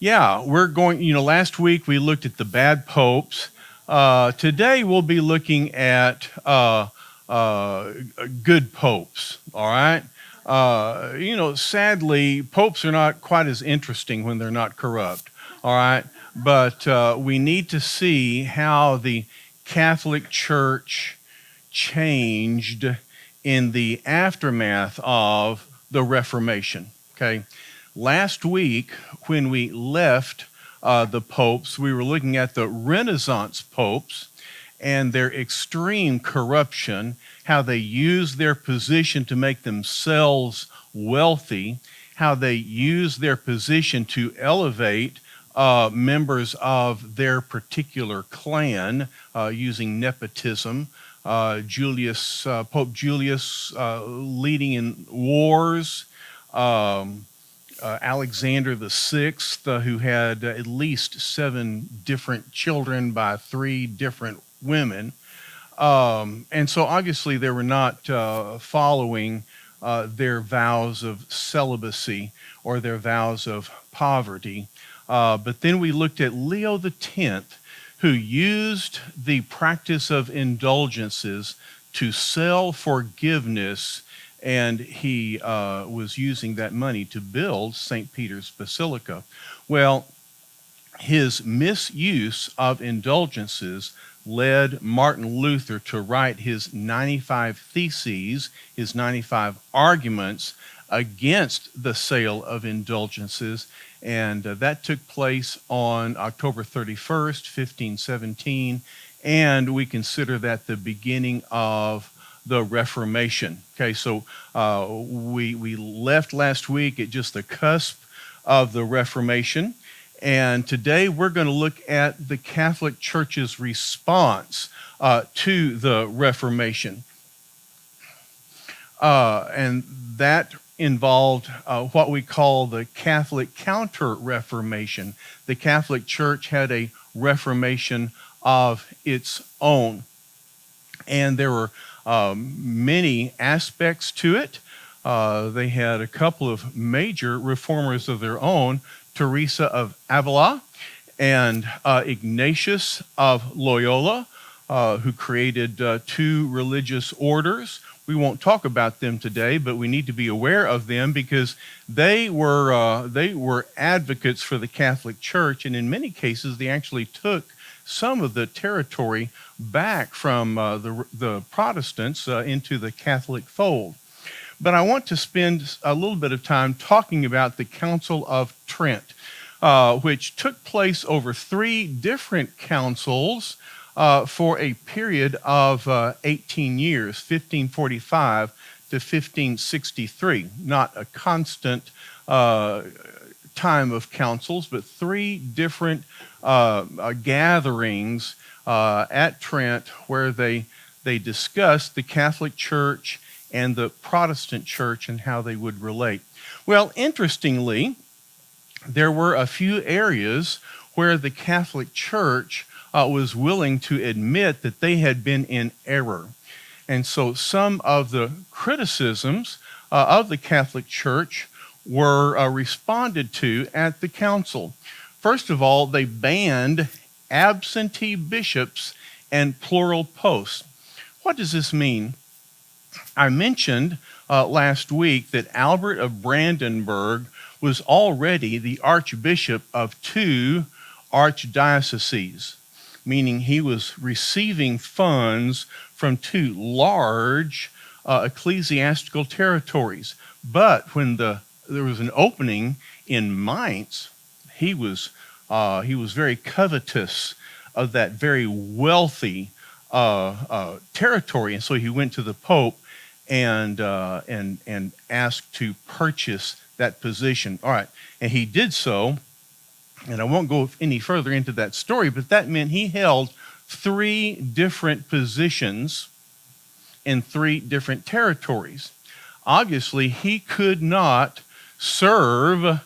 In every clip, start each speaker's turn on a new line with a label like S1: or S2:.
S1: Yeah, we're going, last week we looked at the bad popes. Today we'll be looking at good popes, all right? Sadly, popes are not quite as interesting when they're not corrupt, all right? But we need to see how the Catholic Church changed in the aftermath of the Reformation, okay? Last week, when we left the popes, we were looking at the Renaissance popes and their extreme corruption, how they used their position to make themselves wealthy, how they used their position to elevate members of their particular clan using nepotism. Pope Julius leading in wars. Alexander the Sixth, who had at least 7 different children by 3 different women. And so obviously they were not following their vows of celibacy or their vows of poverty. But then we looked at Leo X, who used the practice of indulgences to sell forgiveness, and he was using that money to build St. Peter's Basilica. Well, his misuse of indulgences led Martin Luther to write his 95 Theses, his 95 arguments against the sale of indulgences, and that took place on October 31st, 1517, and we consider that the beginning of the Reformation. Okay, so we left last week at just the cusp of the Reformation, and today we're going to look at the Catholic Church's response to the Reformation. And that involved what we call the Catholic Counter-Reformation. The Catholic Church had a Reformation of its own, and there were many aspects to it. They had a couple of major reformers of their own, Teresa of Avila and Ignatius of Loyola, who created 2 religious orders. We won't talk about them today, but we need to be aware of them because they were advocates for the Catholic Church, and in many cases they actually took some of the territory back from the Protestants into the Catholic fold. But I want to spend a little bit of time talking about the Council of Trent, which took place over 3 different councils for a period of 18 years, 1545 to 1563. Not a constant time of councils, but 3 different gatherings at Trent where they discussed the Catholic Church and the Protestant Church and how they would relate. Well, interestingly, there were a few areas where the Catholic Church was willing to admit that they had been in error. And so some of the criticisms of the Catholic Church were responded to at the council. First of all, they banned absentee bishops and plural posts. What does this mean? I mentioned last week that Albert of Brandenburg was already the archbishop of 2 archdioceses, meaning he was receiving funds from 2 large ecclesiastical territories. But when there was an opening in Mainz, he was very covetous of that very wealthy territory, and so he went to the Pope and asked to purchase that position. All right, and he did so, and I won't go any further into that story, but that meant he held 3 different positions in 3 different territories. Obviously, he could not serve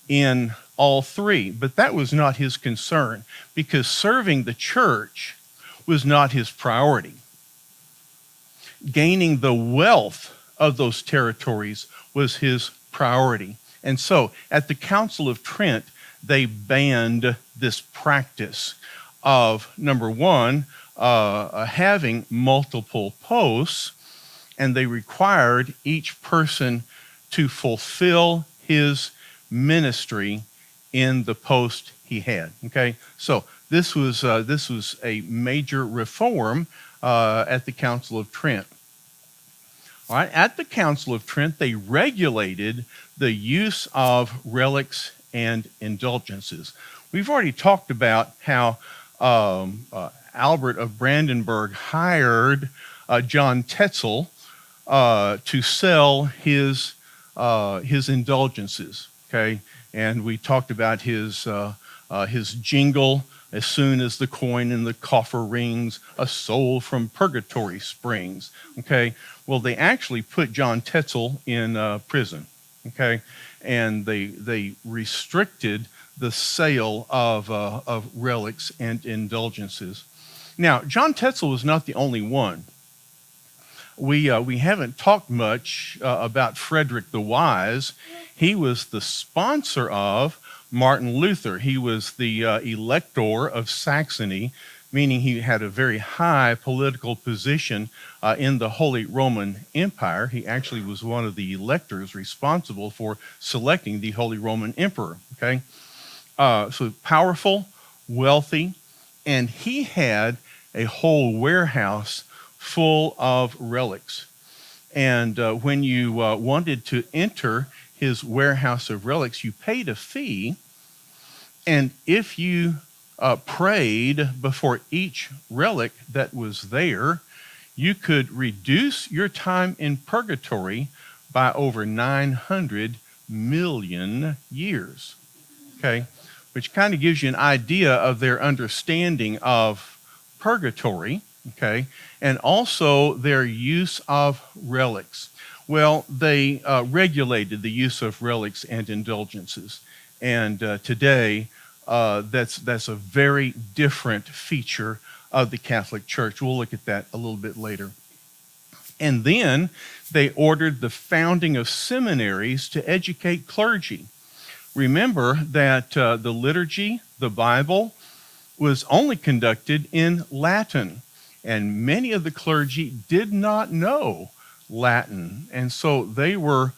S1: in all 3, but that was not his concern, because serving the church was not his priority. Gaining the wealth of those territories was his priority. And so at the Council of Trent, they banned this practice of, number one, having multiple posts, and they required each person to fulfill his ministry in the post he had. Okay, so this was a major reform at the Council of Trent. All right, at the Council of Trent, they regulated the use of relics and indulgences. We've already talked about how Albert of Brandenburg hired John Tetzel to sell his indulgences. Okay, and we talked about his jingle. As soon as the coin in the coffer rings, a soul from purgatory springs. Okay, well, they actually put John Tetzel in prison. Okay, and they restricted the sale of relics and indulgences. Now, John Tetzel was not the only one. We haven't talked much about Frederick the Wise. He was the sponsor of Martin Luther. He was the elector of Saxony, meaning he had a very high political position in the Holy Roman Empire. He actually was one of the electors responsible for selecting the Holy Roman Emperor. Okay, so powerful, wealthy, and he had a whole warehouse full of relics. And when you wanted to enter his warehouse of relics, you paid a fee, and if you prayed before each relic that was there, you could reduce your time in purgatory by over 900 million years. Okay, which kind of gives you an idea of their understanding of purgatory. Okay, and also their use of relics. Well, they regulated the use of relics and indulgences, and today that's a very different feature of the Catholic Church. We'll look at that a little bit later. And then they ordered the founding of seminaries to educate clergy. Remember that the liturgy, the Bible, was only conducted in Latin, and many of the clergy did not know Latin, and so they were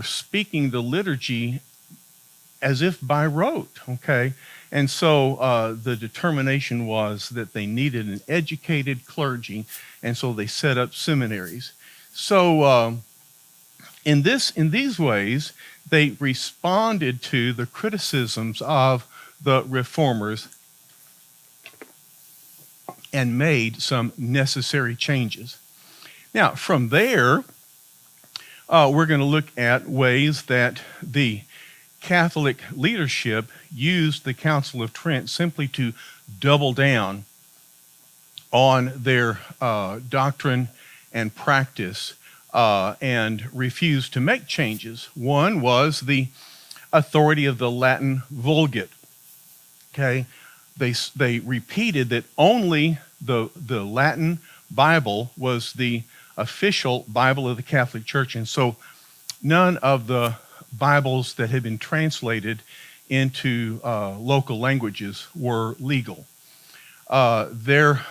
S1: speaking the liturgy as if by rote. Okay, and so the determination was that they needed an educated clergy, and so they set up seminaries. So in these ways, they responded to the criticisms of the reformers and made some necessary changes. Now, from there, we're going to look at ways that the Catholic leadership used the Council of Trent simply to double down on their doctrine and practice and refuse to make changes. One was the authority of the Latin Vulgate. Okay, they repeated that only the Latin Bible was the official Bible of the Catholic Church, and so none of the Bibles that had been translated into local languages were legal. Their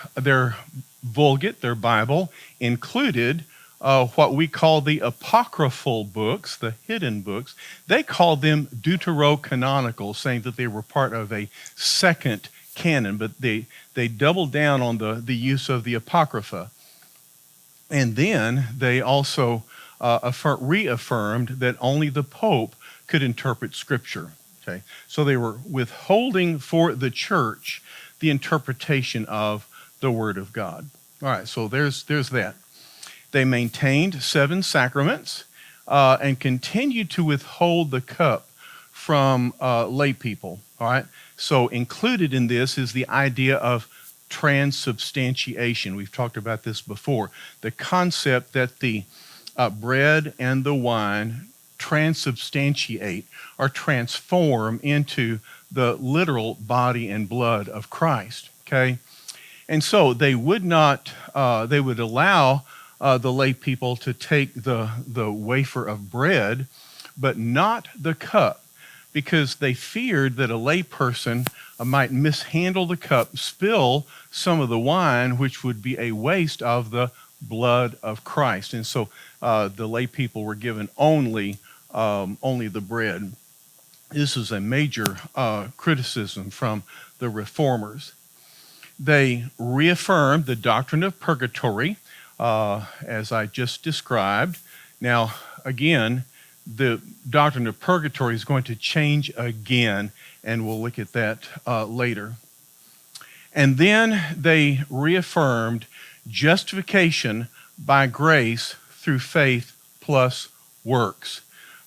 S1: Vulgate, their Bible, included what we call the apocryphal books, the hidden books. They called them deuterocanonical, saying that they were part of a second canon, but they doubled down on the use of the Apocrypha. And then they also reaffirmed that only the Pope could interpret Scripture. Okay, so they were withholding for the church the interpretation of the Word of God. All right, so there's that. They maintained 7 sacraments and continued to withhold the cup from lay people. All right, so included in this is the idea of transubstantiation. We've talked about this before. The concept that the bread and the wine transubstantiate or transform into the literal body and blood of Christ. Okay, and so they would not. They would allow the lay people to take the wafer of bread, but not the cup, because they feared that a layperson might mishandle the cup, spill some of the wine, which would be a waste of the blood of Christ. And so the lay people were given only the bread. This is a major criticism from the reformers. They reaffirmed the doctrine of purgatory, as I just described. Now, again, the doctrine of purgatory is going to change again, and we'll look at that later. And then they reaffirmed justification by grace through faith plus works.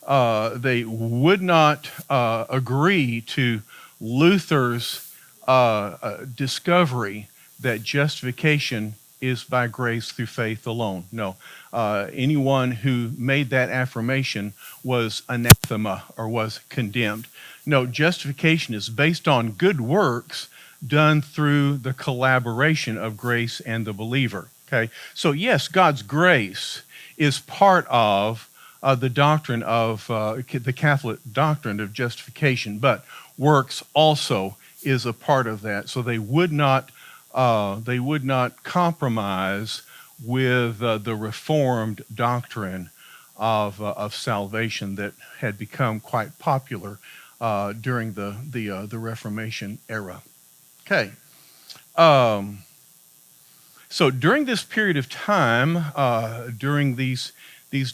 S1: They would not agree to Luther's discovery that justification is by grace through faith alone. No. Anyone who made that affirmation was anathema or was condemned. No, justification is based on good works done through the collaboration of grace and the believer. Okay? So yes, God's grace is part of the doctrine of the Catholic doctrine of justification, but works also is a part of that. So they would not compromise with the Reformed doctrine of salvation that had become quite popular during the Reformation era. Okay. So during this period of time, during these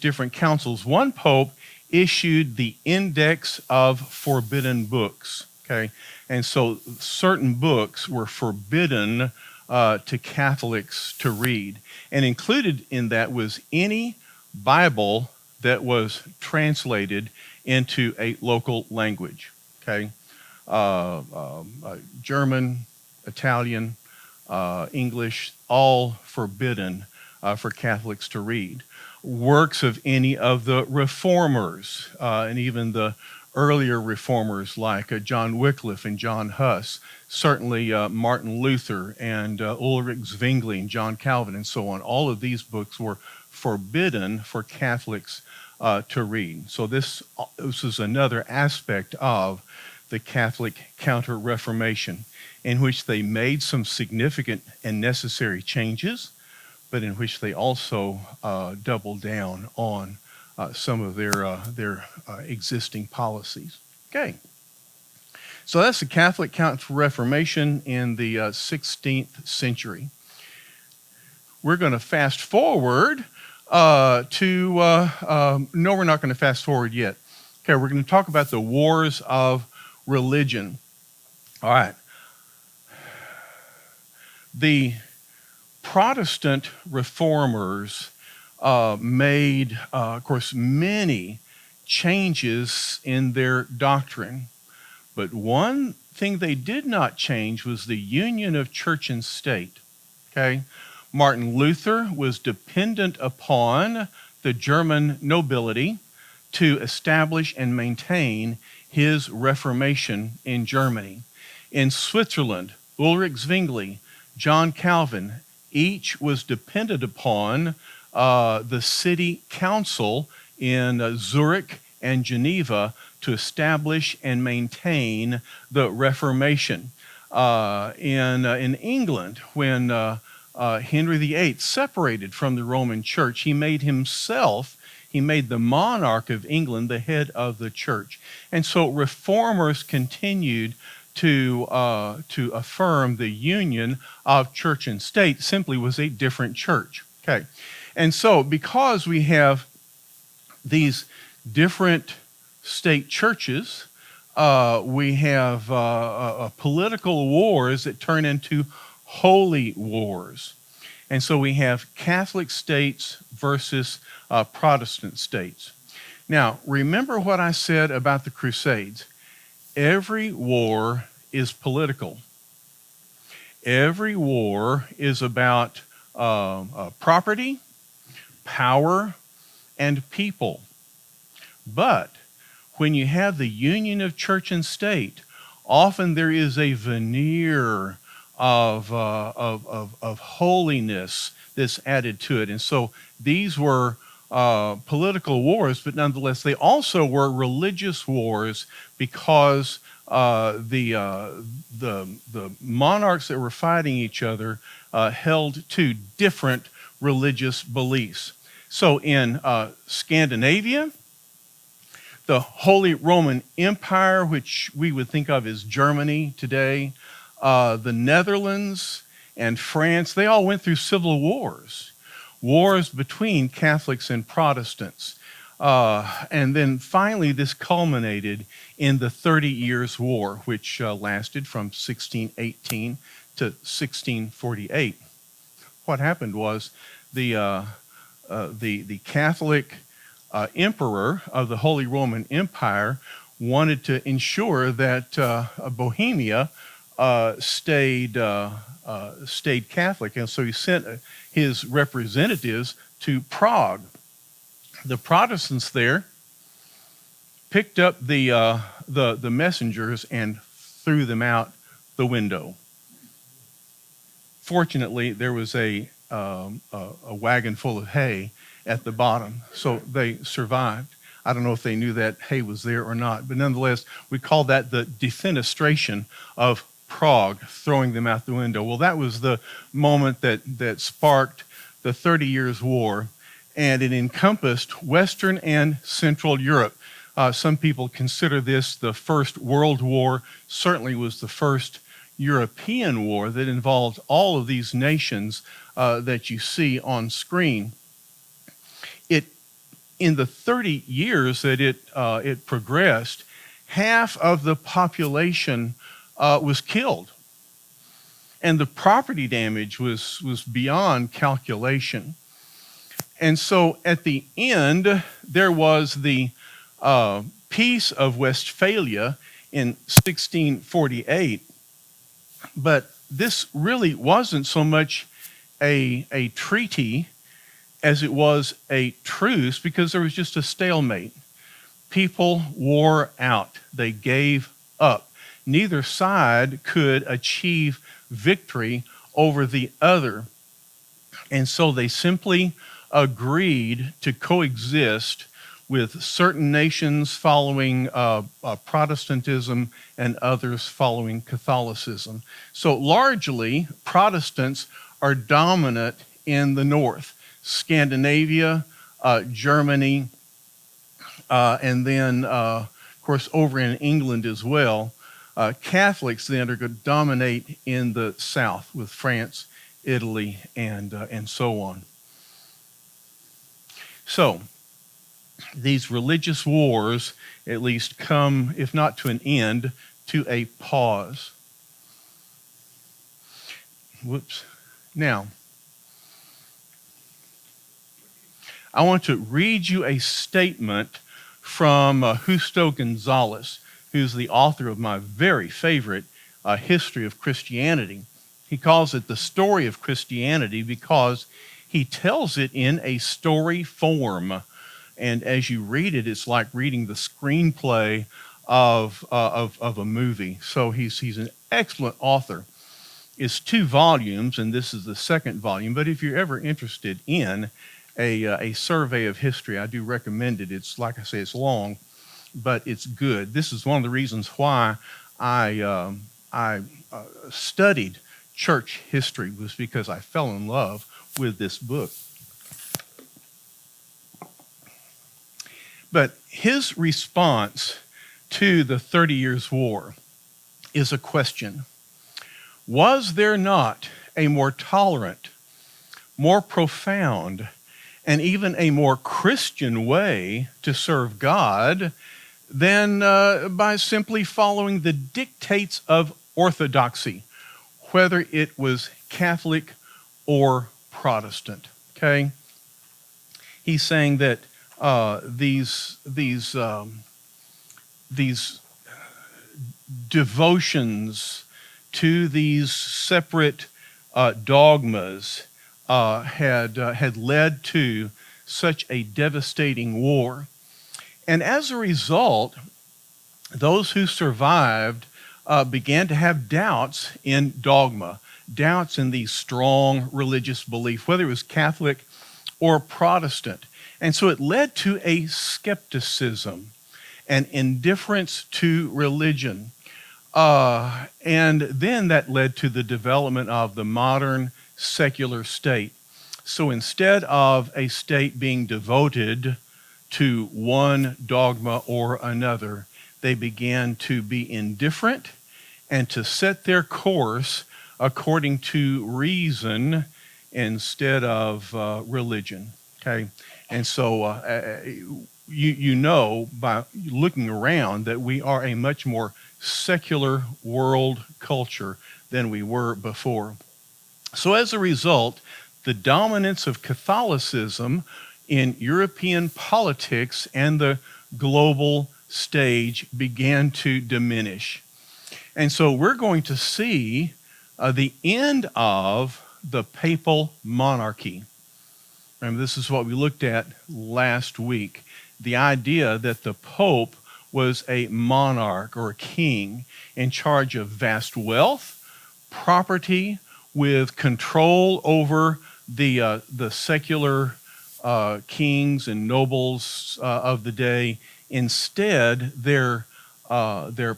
S1: different councils, one pope issued the Index of Forbidden Books. Okay, and so certain books were forbidden to Catholics to read, and included in that was any Bible that was translated into a local language. Okay, German, Italian, English, all forbidden for Catholics to read. Works of any of the reformers, and even the earlier reformers like John Wycliffe and John Huss, certainly Martin Luther and Ulrich Zwingli and John Calvin and so on. All of these books were forbidden for Catholics to read. So this is another aspect of the Catholic Counter-Reformation, in which they made some significant and necessary changes, but in which they also doubled down on some of their existing policies. Okay, so that's the Catholic Counter-Reformation in the 16th century. We're going to fast forward no, we're not going to fast forward yet. Okay, we're going to talk about the wars of religion. All right. The Protestant reformers made, of course, many changes in their doctrine. But one thing they did not change was the union of church and state. Okay? Martin Luther was dependent upon the German nobility to establish and maintain his Reformation in Germany. In Switzerland, Ulrich Zwingli, John Calvin, each was dependent upon the city council in Zurich and Geneva to establish and maintain the Reformation. In England, when Henry VIII separated from the Roman Church, he made the monarch of England the head of the church. And so reformers continued to affirm the union of church and state. Simply was a different church. Okay, and so because we have these different state churches, we have political wars that turn into holy wars. And so we have Catholic states versus Protestant states. Now, remember what I said about the Crusades. Every war is political. Every war is about property, power, and people. But when you have the union of church and state, often there is a veneer of holiness that's added to it. And so these were political wars, but nonetheless, they also were religious wars because the monarchs that were fighting each other held to different religious beliefs. So in Scandinavia, the Holy Roman Empire, which we would think of as Germany today, the Netherlands and France, they all went through civil wars between Catholics and Protestants. And then finally, this culminated in the 30 Years' War, which lasted from 1618 to 1648. What happened was the Catholic emperor of the Holy Roman Empire wanted to ensure that Bohemia stayed Catholic, and so he sent his representatives to Prague. The Protestants there picked up the messengers and threw them out the window. Fortunately, there was a wagon full of hay at the bottom, so they survived. I don't know if they knew that hay was there or not, but nonetheless, we call that the defenestration of Prague, throwing them out the window. Well, that was the moment that sparked the 30 Years' War, and it encompassed Western and Central Europe. Some people consider this the First World War, certainly was the first European war that involved all of these nations that you see on screen. In the 30 years that it progressed, half of the population was killed. And the property damage was beyond calculation. And so at the end, there was the Peace of Westphalia in 1648. But this really wasn't so much a treaty as it was a truce, because there was just a stalemate. People wore out. They gave up. Neither side could achieve victory over the other. And so they simply agreed to coexist with certain nations following Protestantism and others following Catholicism. So largely, Protestants are dominant in the north. Scandinavia, Germany, and then, of course, over in England as well. Catholics then are going to dominate in the south with France, Italy, and so on. So these religious wars at least come, if not to an end, to a pause. Whoops. Now, I want to read you a statement from Justo Gonzalez, who's the author of my very favorite history of Christianity. He calls it the story of Christianity because he tells it in a story form. And as you read it, it's like reading the screenplay of a movie. So he's an excellent author. It's 2 volumes, and this is the 2nd volume. But if you're ever interested in a survey of history, I do recommend it. It's, like I say, it's long, but it's good. This is one of the reasons why I studied church history, was because I fell in love with this book. But his response to the 30 Years' War is a question. Was there not a more tolerant, more profound, and even a more Christian way to serve God than by simply following the dictates of orthodoxy, whether it was Catholic or Protestant? Okay? He's saying that these devotions to these separate dogmas had led to such a devastating war. And as a result, those who survived began to have doubts in dogma, doubts in these strong religious belief, whether it was Catholic or Protestant. And so it led to a skepticism and indifference to religion. And then that led to the development of the modern secular state. So instead of a state being devoted to one dogma or another, they began to be indifferent and to set their course according to reason instead of religion. Okay, and so you know by looking around that we are a much more secular world culture than we were before. So as a result, the dominance of Catholicism in European politics and the global stage began to diminish. And so we're going to see the end of the papal monarchy. Remember, this is what we looked at last week. The idea that the Pope was a monarch or a king in charge of vast wealth, property, with control over the secular kings and nobles of the day. Instead, their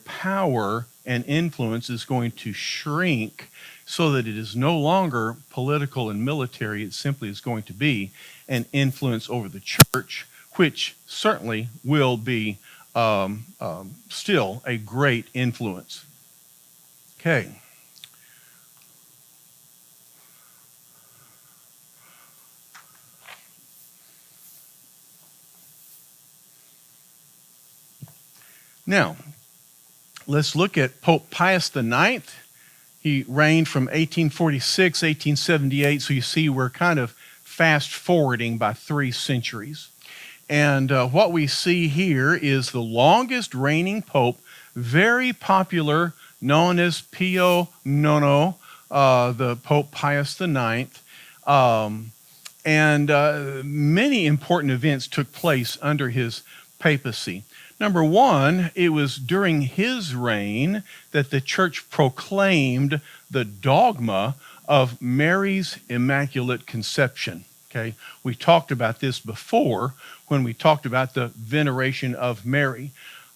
S1: power and influence is going to shrink so that it is no longer political and military. It simply is going to be an influence over the church, which certainly will be still a great influence. Okay. Now, let's look at Pope Pius IX. He reigned from 1846, 1878, so you see we're kind of fast forwarding by 3 centuries. And what we see here is the longest reigning pope, very popular, known as Pio IX, the Pope Pius IX. And many important events took place under his papacy. Number one, it was during his reign that the church proclaimed the dogma of Mary's Immaculate Conception. Okay, we talked about this before when we talked about the veneration of Mary.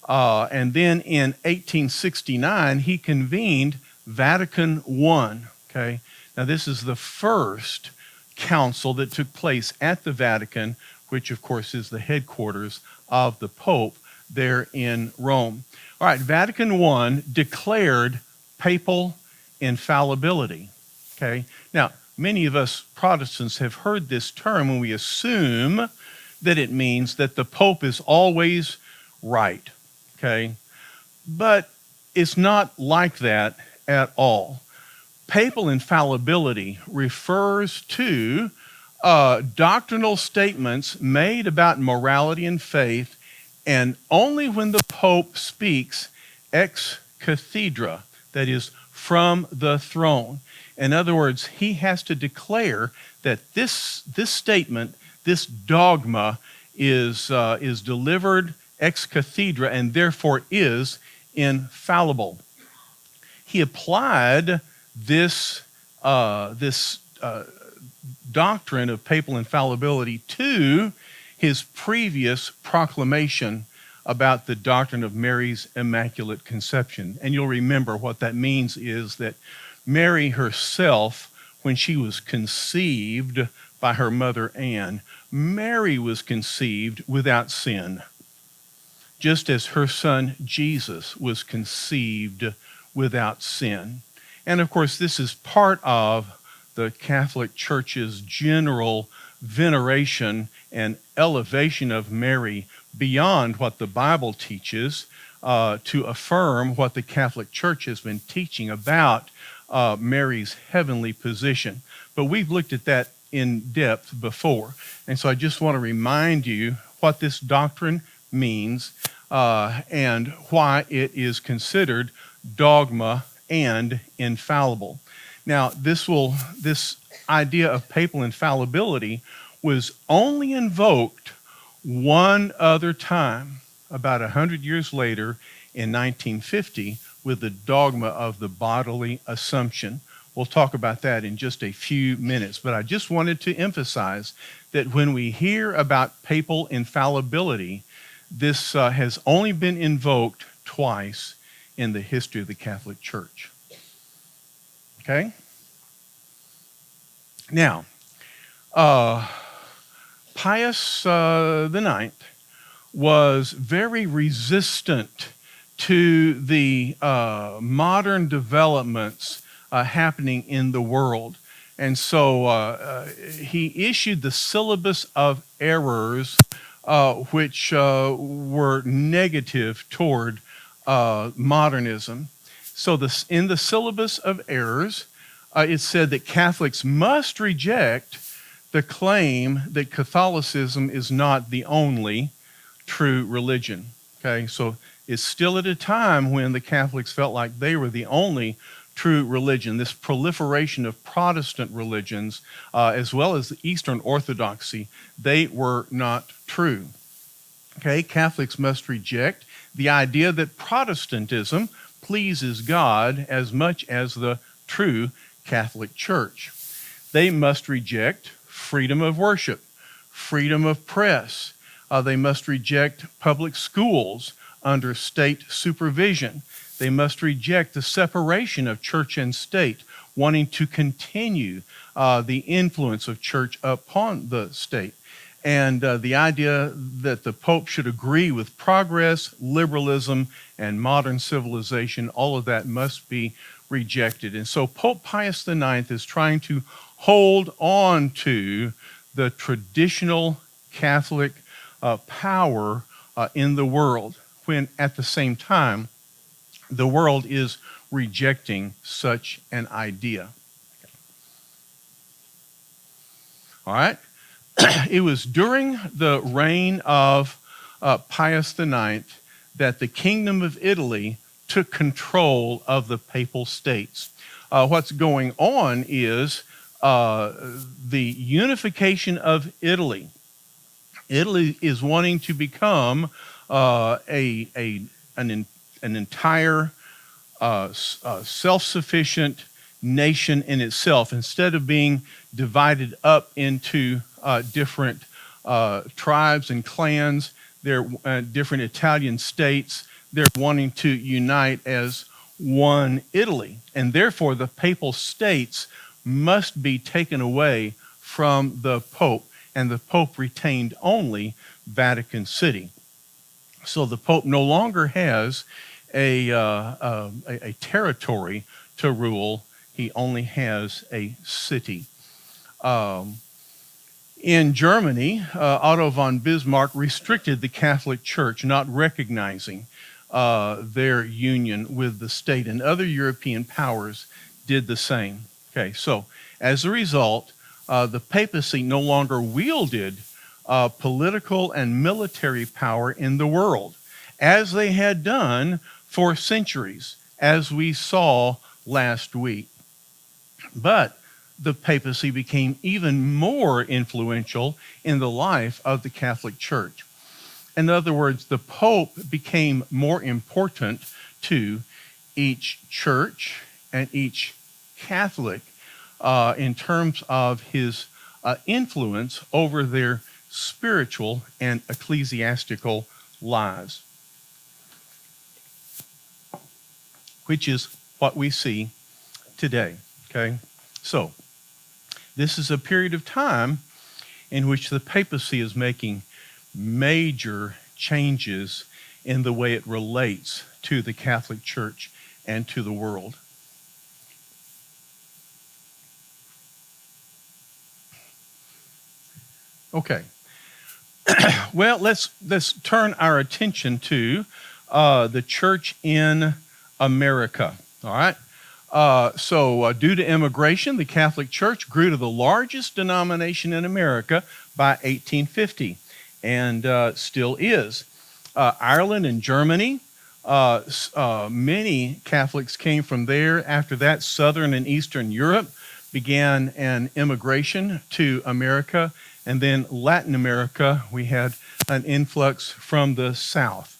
S1: And then in 1869, he convened Vatican I. Okay, now this is the first council that took place at the Vatican, which of course is the headquarters of the Pope there in Rome. All right, Vatican I declared papal infallibility. Okay, now many of us Protestants have heard this term and we assume that it means that the Pope is always right. Okay, but it's not like that at all. Papal infallibility refers to doctrinal statements made about morality and faith, and only when the Pope speaks ex cathedra, that is, from the throne. In other words, he has to declare that this statement, this dogma, is delivered ex cathedra and therefore is infallible. He applied this doctrine of papal infallibility to his previous proclamation about the doctrine of Mary's Immaculate Conception. And you'll remember what that means is that Mary herself, when she was conceived by her mother Anne, Mary was conceived without sin, just as her son Jesus was conceived without sin. And of course, this is part of the Catholic Church's general veneration and elevation of Mary beyond what the Bible teaches, to affirm what the Catholic Church has been teaching about Mary's heavenly position. But we've looked at that in depth before. And so I just want to remind you what this doctrine means and why it is considered dogma and infallible. Now, this idea of papal infallibility was only invoked one other time, about 100 years later in 1950, with the dogma of the bodily assumption. We'll talk about that in just a few minutes. But I just wanted to emphasize that when we hear about papal infallibility, this has only been invoked twice in the history of the Catholic Church. Okay? Now, Pius the Ninth was very resistant to the modern developments happening in the world. And so he issued the Syllabus of Errors, which were negative toward modernism. So in the Syllabus of Errors, it said that Catholics must reject the claim that Catholicism is not the only true religion. Okay, so it's still at a time when the Catholics felt like they were the only true religion. This proliferation of Protestant religions, as well as the Eastern Orthodoxy, they were not true. Okay, Catholics must reject the idea that Protestantism pleases God as much as the true Catholic Church. They must reject freedom of worship, freedom of press. They must reject public schools under state supervision. They must reject the separation of church and state, wanting to continue the influence of church upon the state. And the idea that the Pope should agree with progress, liberalism, and modern civilization, all of that must be rejected. And so Pope Pius IX is trying to hold on to the traditional Catholic power in the world, when at the same time, the world is rejecting such an idea. All right? It was during the reign of Pius IX that the Kingdom of Italy took control of the Papal States. What's going on is the unification of Italy. Italy is wanting to become an entire self-sufficient nation in itself, instead of being divided up into different tribes and clans. They're different Italian states. They're wanting to unite as one Italy, and therefore the Papal States must be taken away from the Pope, and the Pope retained only Vatican City. So the Pope no longer has a territory to rule. He only has a city. In Germany, Otto von Bismarck restricted the Catholic Church, not recognizing their union with the state, and other European powers did the same. Okay, so as a result, the papacy no longer wielded political and military power in the world, as they had done for centuries, as we saw last week. But the papacy became even more influential in the life of the Catholic Church. In other words, the Pope became more important to each church and each Catholic in terms of his influence over their spiritual and ecclesiastical lives, which is what we see today. Okay, so this is a period of time in which the papacy is making major changes in the way it relates to the Catholic Church and to the world. Okay. Well, let's turn our attention to the church in America. All right. So due to immigration, the Catholic Church grew to the largest denomination in America by 1850, and still is. Ireland and Germany, many Catholics came from there. After that, Southern and Eastern Europe began an immigration to America, and then Latin America, we had an influx from the South.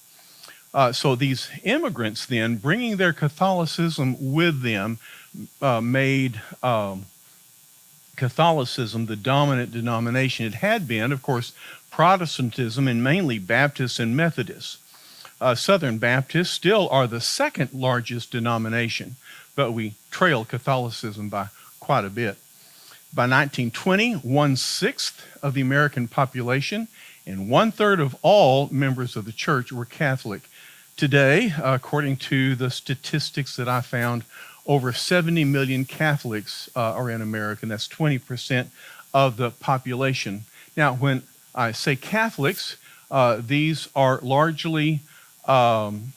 S1: So these immigrants then, bringing their Catholicism with them, made Catholicism the dominant denomination. It had been, of course, Protestantism and mainly Baptists and Methodists. Southern Baptists still are the second largest denomination, but we trail Catholicism by quite a bit. By 1920, 1/6 of the American population and 1/3 of all members of the church were Catholic. Today, according to the statistics that I found, over 70 million Catholics are in America, and that's 20% of the population. Now, when I say Catholics, these are largely known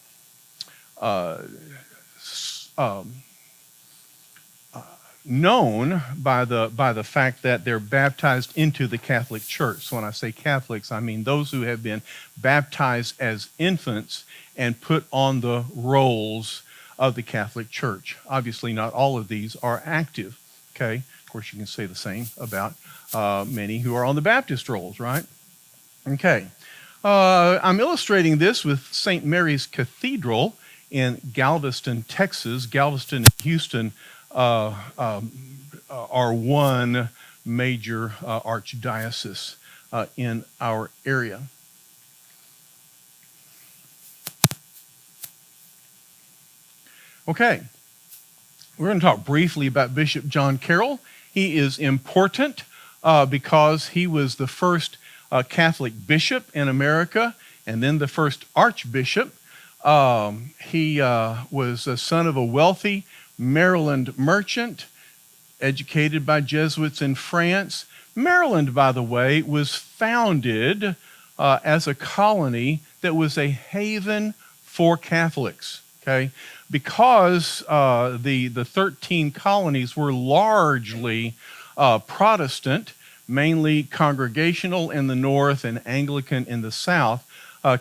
S1: by the fact that they're baptized into the Catholic Church. So when I say Catholics, I mean those who have been baptized as infants and put on the rolls of the Catholic Church. Obviously, not all of these are active. Okay, of course, you can say the same about many who are on the Baptist rolls, right? Okay, I'm illustrating this with St. Mary's Cathedral in Galveston, Texas. Galveston and Houston are one major archdiocese in our area. Okay, we're going to talk briefly about Bishop John Carroll. He is important because he was the first Catholic bishop in America and then the first archbishop. He was a son of a wealthy Maryland merchant, educated by Jesuits in France. Maryland, by the way, was founded as a colony that was a haven for Catholics, okay? Because the 13 colonies were largely Protestant, mainly Congregational in the north and Anglican in the south.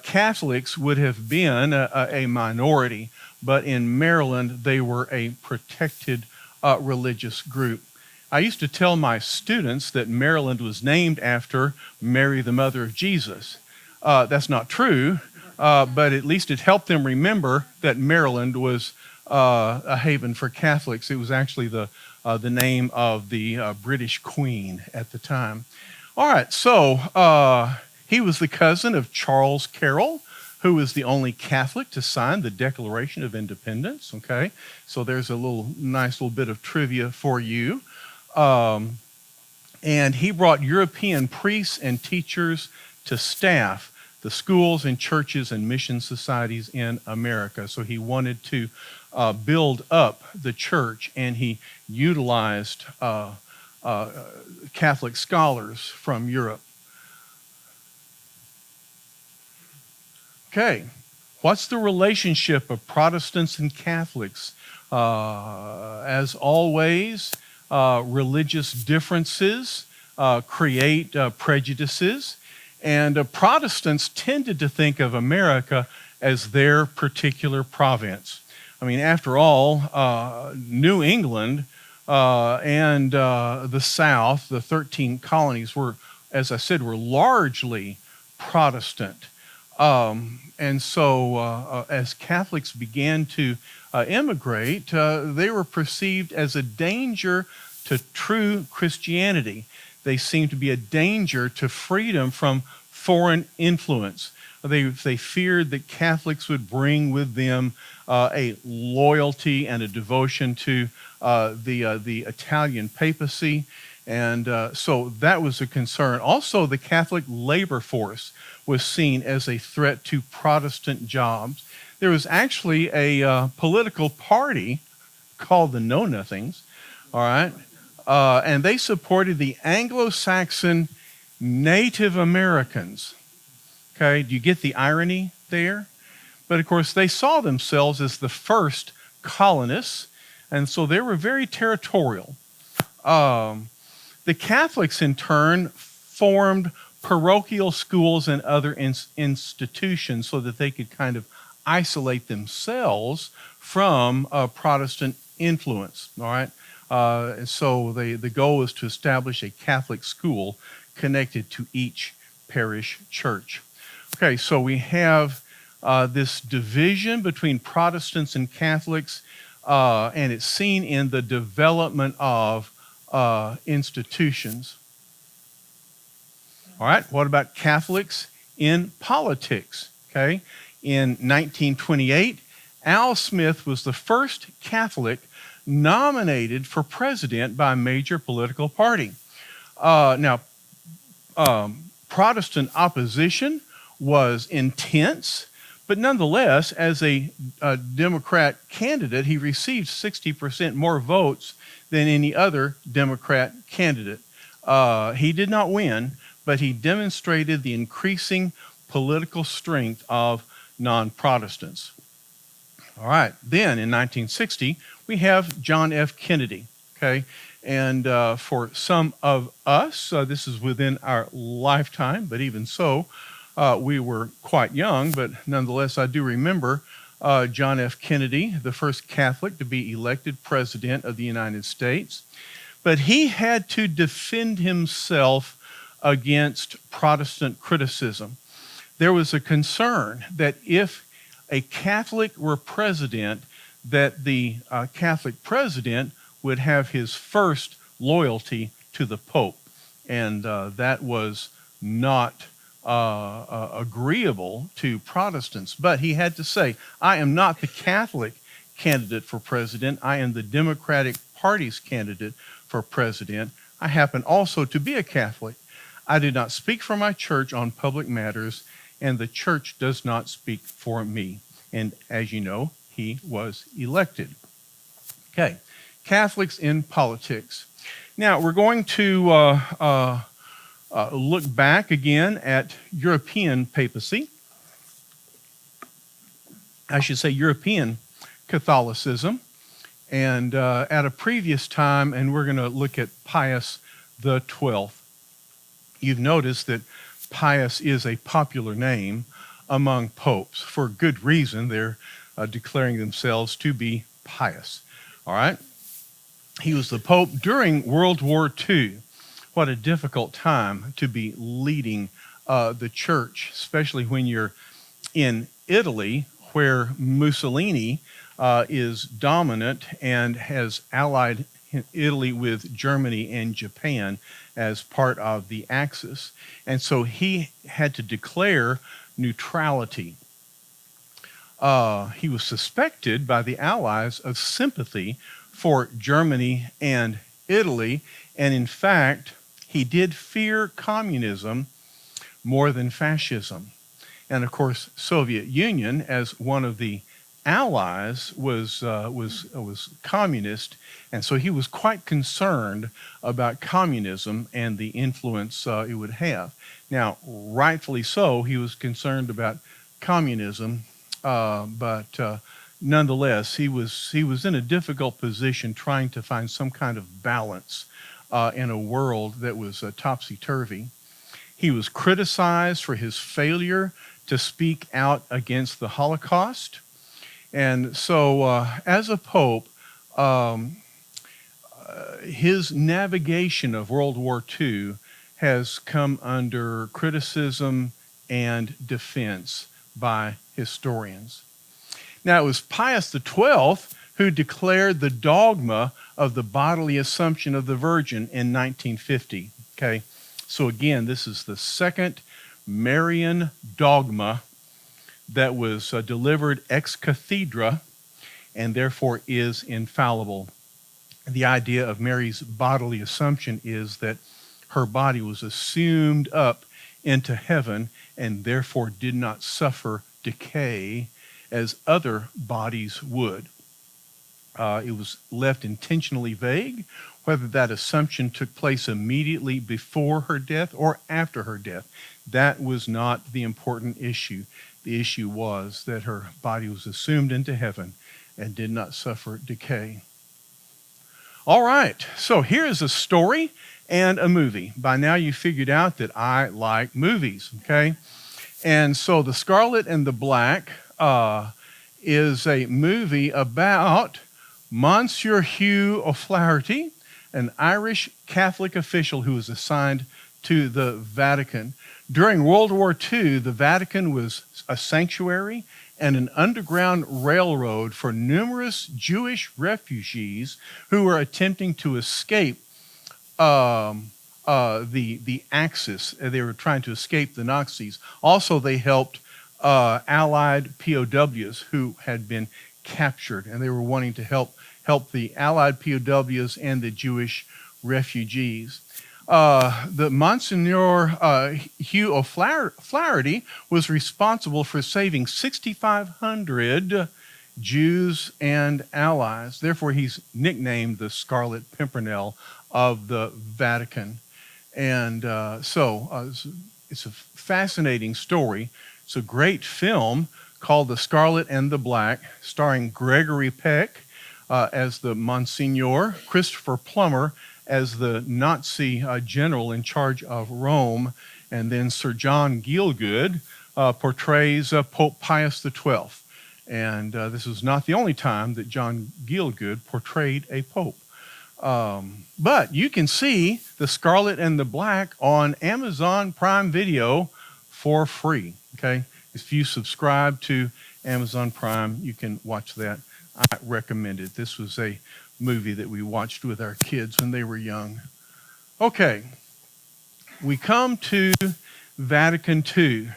S1: Catholics would have been a minority, but in Maryland, they were a protected religious group. I used to tell my students that Maryland was named after Mary, the mother of Jesus. That's not true, but at least it helped them remember that Maryland was a haven for Catholics. It was actually the name of the British Queen at the time. All right, so he was the cousin of Charles Carroll, who was the only Catholic to sign the Declaration of Independence, okay? So there's a nice little bit of trivia for you. And he brought European priests and teachers to staff the schools and churches and mission societies in America. So he wanted to build up the church, and he utilized Catholic scholars from Europe. Okay, what's the relationship of Protestants and Catholics? As always, religious differences create prejudices, and Protestants tended to think of America as their particular province. I mean, after all, New England and the South, the 13 colonies were, as I said, were largely Protestant. And so as Catholics began to immigrate, they were perceived as a danger to true Christianity. They seemed to be a danger to freedom from foreign influence. They feared that Catholics would bring with them a loyalty and a devotion to the Italian papacy. And so that was a concern. Also, the Catholic labor force was seen as a threat to Protestant jobs. There was actually a political party called the Know Nothings, all right? And they supported the Anglo-Saxon Native Americans. Okay, do you get the irony there? But of course, they saw themselves as the first colonists, and so they were very territorial. The Catholics, in turn, formed parochial schools and other institutions so that they could kind of isolate themselves from Protestant influence, all right? So the goal was to establish a Catholic school connected to each parish church. Okay, so we have this division between Protestants and Catholics, and it's seen in the development of institutions. All right, what about Catholics in politics? Okay, in 1928, Al Smith was the first Catholic nominated for president by a major political party. Now, Protestant opposition was intense, but nonetheless, as a Democrat candidate, he received 60% more votes than any other Democrat candidate. He did not win, but he demonstrated the increasing political strength of non-Protestants. All right, then in 1960, we have John F. Kennedy, okay? And for some of us, this is within our lifetime, but even so, we were quite young, but nonetheless, I do remember John F. Kennedy, the first Catholic to be elected president of the United States. But he had to defend himself against Protestant criticism. There was a concern that if a Catholic were president, that the Catholic president would have his first loyalty to the Pope. And that was not agreeable to Protestants. But he had to say, I am not the Catholic candidate for president. I am the Democratic Party's candidate for president. I happen also to be a Catholic. I do not speak for my church on public matters, and the church does not speak for me. And as you know, he was elected. Okay, Catholics in politics. Now, we're going to look back again at European papacy. I should say European Catholicism. And at a previous time, and we're going to look at Pius the 12th. You've noticed that Pius is a popular name among popes. For good reason, they're declaring themselves to be pious. All right? He was the pope during World War II. What a difficult time to be leading the church, especially when you're in Italy, where Mussolini is dominant and has allied Italy with Germany and Japan as part of the Axis. And so he had to declare neutrality. He was suspected by the Allies of sympathy for Germany and Italy, and in fact, he did fear communism more than fascism. And of course, Soviet Union, as one of the allies, was communist, and so he was quite concerned about communism and the influence it would have. Now, rightfully so, he was concerned about communism, but nonetheless, he was in a difficult position trying to find some kind of balance in a world that was topsy-turvy. He was criticized for his failure to speak out against the Holocaust. And so as a pope, his navigation of World War II has come under criticism and defense by historians. Now, it was Pius XII who declared the dogma of the bodily assumption of the Virgin in 1950. Okay, so again, this is the second Marian dogma that was delivered ex cathedra and therefore is infallible. The idea of Mary's bodily assumption is that her body was assumed up into heaven and therefore did not suffer decay as other bodies would. It was left intentionally vague whether that assumption took place immediately before her death or after her death. That was not the important issue. The issue was that her body was assumed into heaven and did not suffer decay. All right, so here's a story and a movie. By now you figured out that I like movies, okay? And so The Scarlet and the Black is a movie about Monsieur Hugh O'Flaherty, an Irish Catholic official who was assigned to the Vatican During World War II, the Vatican was a sanctuary and an underground railroad for numerous Jewish refugees who were attempting to escape the Axis. They were trying to escape the Nazis. Also, they helped Allied POWs who had been captured, and they were wanting to help the Allied POWs and the Jewish refugees. The Monsignor Hugh O'Flaherty was responsible for saving 6,500 Jews and allies. Therefore, he's nicknamed the Scarlet Pimpernel of the Vatican. And it's a fascinating story. It's a great film called The Scarlet and the Black, starring Gregory Peck as the Monsignor, Christopher Plummer as the Nazi general in charge of Rome, and then Sir John Gielgud portrays Pope Pius XII. And this was not the only time that John Gielgud portrayed a pope. But you can see The Scarlet and the Black on Amazon Prime Video for free, okay? If you subscribe to Amazon Prime, you can watch that. I recommend it. This was a movie that we watched with our kids when they were young. Okay, we come to Vatican II.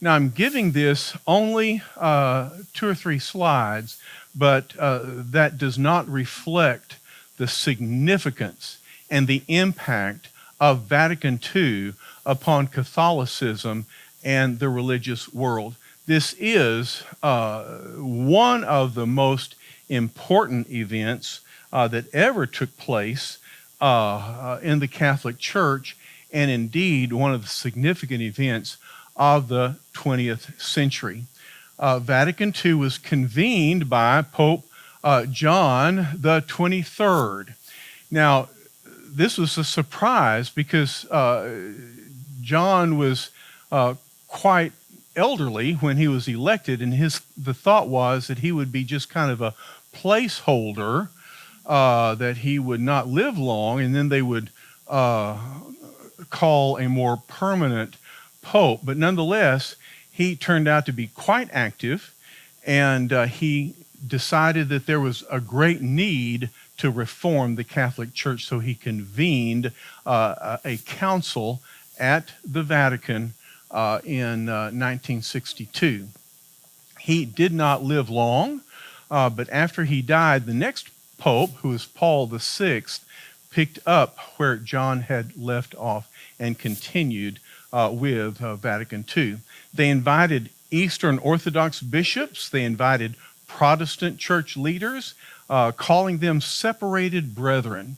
S1: Now, I'm giving this only 2 or 3 slides, but that does not reflect the significance and the impact of Vatican II upon Catholicism and the religious world. This is one of the most important events that ever took place in the Catholic Church, and indeed one of the significant events of the 20th century. Vatican II was convened by Pope John the 23rd. Now, this was a surprise because John was quite elderly when he was elected, and the thought was that he would be just kind of a placeholder, that he would not live long, and then they would call a more permanent pope. But nonetheless, he turned out to be quite active, and he decided that there was a great need to reform the Catholic Church, so he convened a council at the Vatican in 1962. He did not live long, but after he died, the next pope, who was Paul VI, picked up where John had left off and continued with Vatican II. They invited Eastern Orthodox bishops. They invited Protestant church leaders, calling them separated brethren.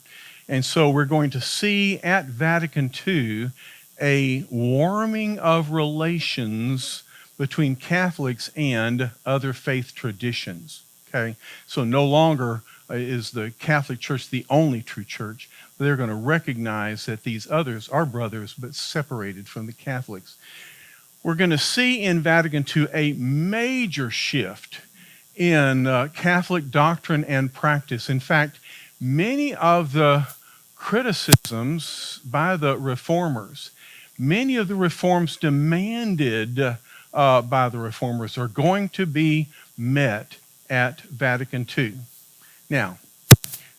S1: And so we're going to see at Vatican II a warming of relations between Catholics and other faith traditions. Okay, so no longer is the Catholic Church the only true church. They're going to recognize that these others are brothers, but separated from the Catholics. We're going to see in Vatican II a major shift in Catholic doctrine and practice. In fact, many of the criticisms by the reformers, many of the reforms demanded by the reformers are going to be met at Vatican II. Now,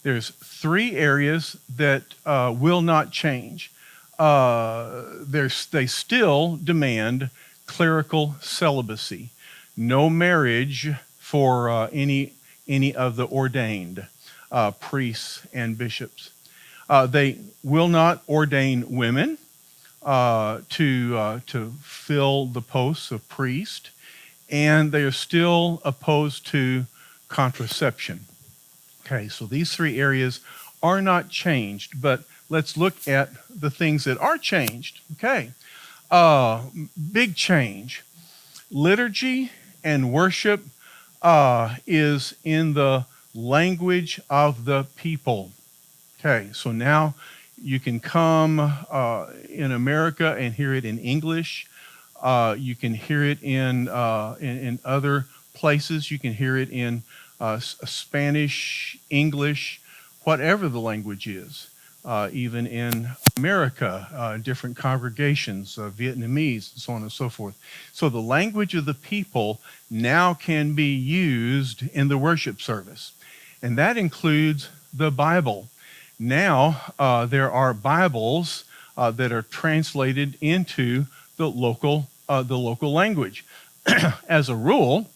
S1: there's 3 areas that will not change. They still demand clerical celibacy, no marriage for any of the ordained priests and bishops. They will not ordain women to fill the posts of priest, and they are still opposed to contraception. Okay, so these 3 areas are not changed, but let's look at the things that are changed. Okay, big change. Liturgy and worship is in the language of the people. Okay, so now you can come in America and hear it in English. You can hear it in other places. You can hear it in Spanish, English, whatever the language is. even in America, different congregations, Vietnamese, and so on and so forth. So the language of the people now can be used in the worship service, and that includes the Bible. Now there are Bibles that are translated into the local language. As a rule,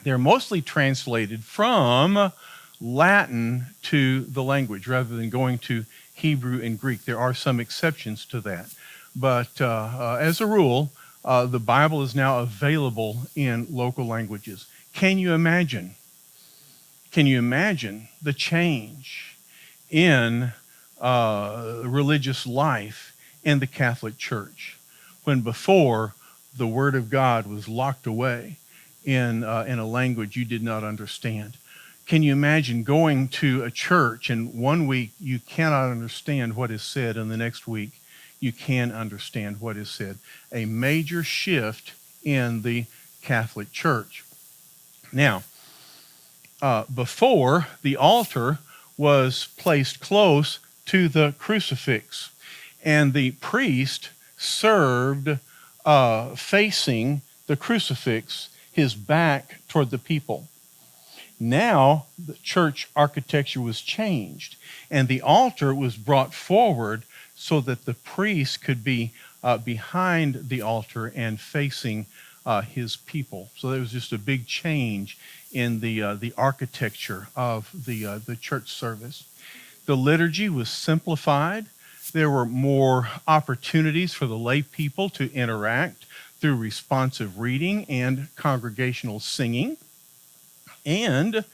S1: they're mostly translated from Latin to the language rather than going to Hebrew and Greek. There are some exceptions to that. But as a rule, the Bible is now available in local languages. Can you imagine? Can you imagine the change in religious life in the Catholic Church when before the Word of God was locked away in a language you did not understand? Can you imagine going to a church and one week you cannot understand what is said and the next week you can understand what is said? A major shift in the Catholic Church. Now, before, the altar was placed close to the crucifix, and the priest served facing the crucifix, his back toward the people. Now, the church architecture was changed, and the altar was brought forward so that the priest could be behind the altar and facing his people. So there was just a big change in the architecture of the church service. The liturgy was simplified. There were more opportunities for the lay people to interact through responsive reading and congregational singing. And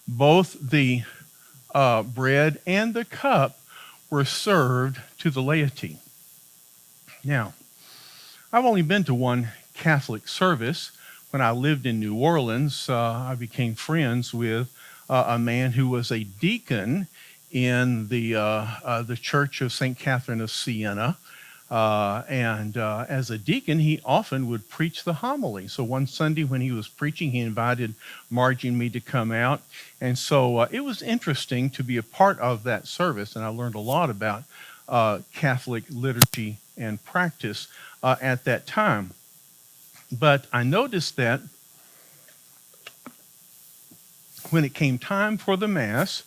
S1: both the bread and the cup were served to the laity. Now, I've only been to one Catholic service. When I lived in New Orleans, I became friends with a man who was a deacon in the Church of St. Catherine of Siena. And as a deacon, he often would preach the homily. So one Sunday when he was preaching, he invited Margie and me to come out. And so it was interesting to be a part of that service, and I learned a lot about Catholic liturgy and practice at that time. But I noticed that when it came time for the Mass,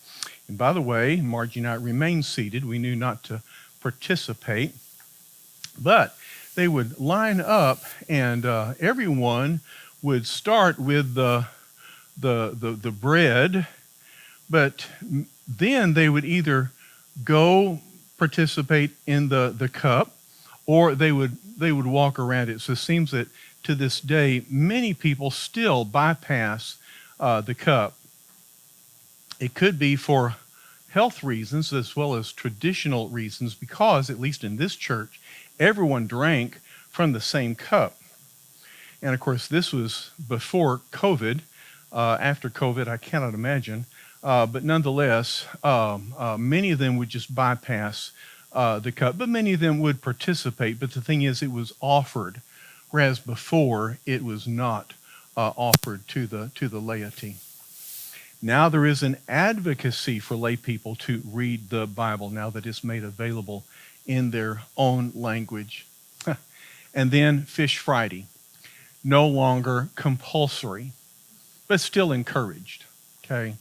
S1: and by the way, Margie and I remained seated. We knew not to participate. But they would line up, and everyone would start with the bread, but then they would either go participate in the cup, or they would walk around it. So it seems that to this day, many people still bypass the cup. It could be for health reasons as well as traditional reasons, because at least in this church, everyone drank from the same cup. And of course, this was before COVID. After COVID, I cannot imagine. But nonetheless, many of them would just bypass the cup, but many of them would participate. But the thing is, it was offered, whereas before it was not offered to the laity. Now there is an advocacy for lay people to read the Bible now that it's made available in their own language. And then Fish Friday, no longer compulsory, but still encouraged, okay?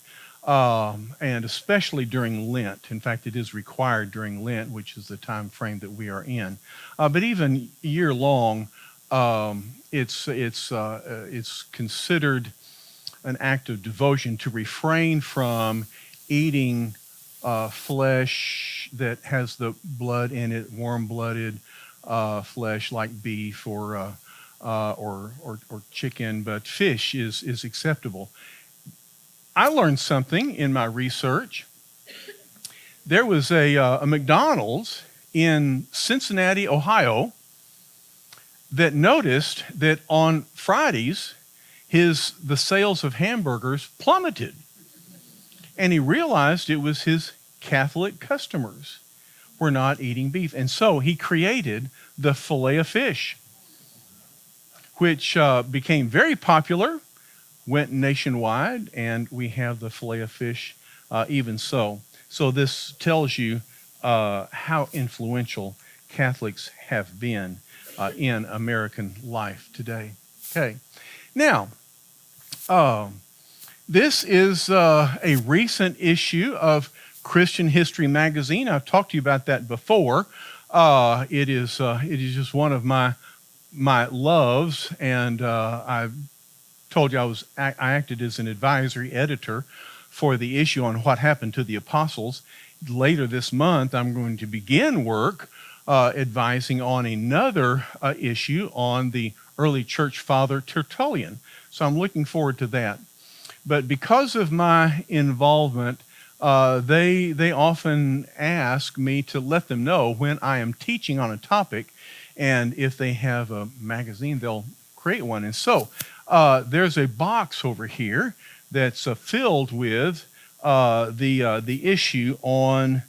S1: And especially during Lent. In fact, it is required during Lent, which is the time frame that we are in. But even year long, it's considered an act of devotion to refrain from eating flesh that has the blood in it, warm-blooded flesh like beef or chicken, but fish is acceptable. I learned something in my research. There was a McDonald's in Cincinnati, Ohio, that noticed that on Fridays, the sales of hamburgers plummeted. And he realized it was his Catholic customers were not eating beef. And so he created the fillet of fish, which became very popular, went nationwide, and we have the fillet of fish even so. So this tells you how influential Catholics have been in American life today. Okay, now this is a recent issue of Christian History Magazine. I've talked to you about that before. It is just one of my loves, and I've told you I acted as an advisory editor for the issue on what happened to the apostles. Later this month, I'm going to begin work advising on another issue on the early church father Tertullian. So I'm looking forward to that. But because of my involvement, they often ask me to let them know when I am teaching on a topic, and if they have a magazine, they'll create one. And so there's a box over here that's filled with the issue on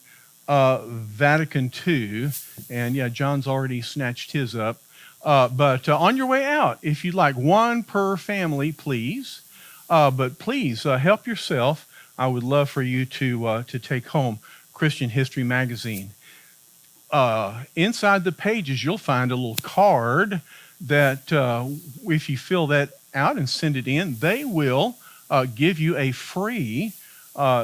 S1: Vatican II. And yeah, John's already snatched his up. But on your way out, if you'd like one per family, please. But please help yourself. I would love for you to take home Christian History Magazine. Inside the pages, you'll find a little card that if you fill that out and send it in, they will give you a free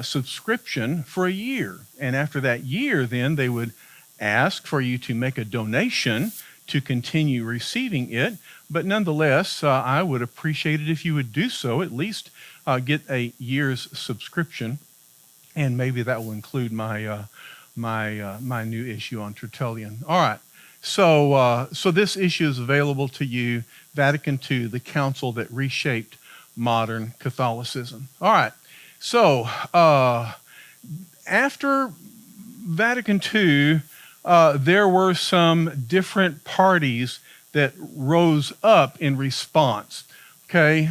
S1: subscription for a year. And after that year, then they would ask for you to make a donation to continue receiving it. But nonetheless, I would appreciate it if you would do so, at least get a year's subscription. And maybe that will include my my new issue on Tertullian. All right. So this issue is available to you, Vatican II, the council that reshaped modern Catholicism. All right. So after Vatican II, there were some different parties that rose up in response. Okay,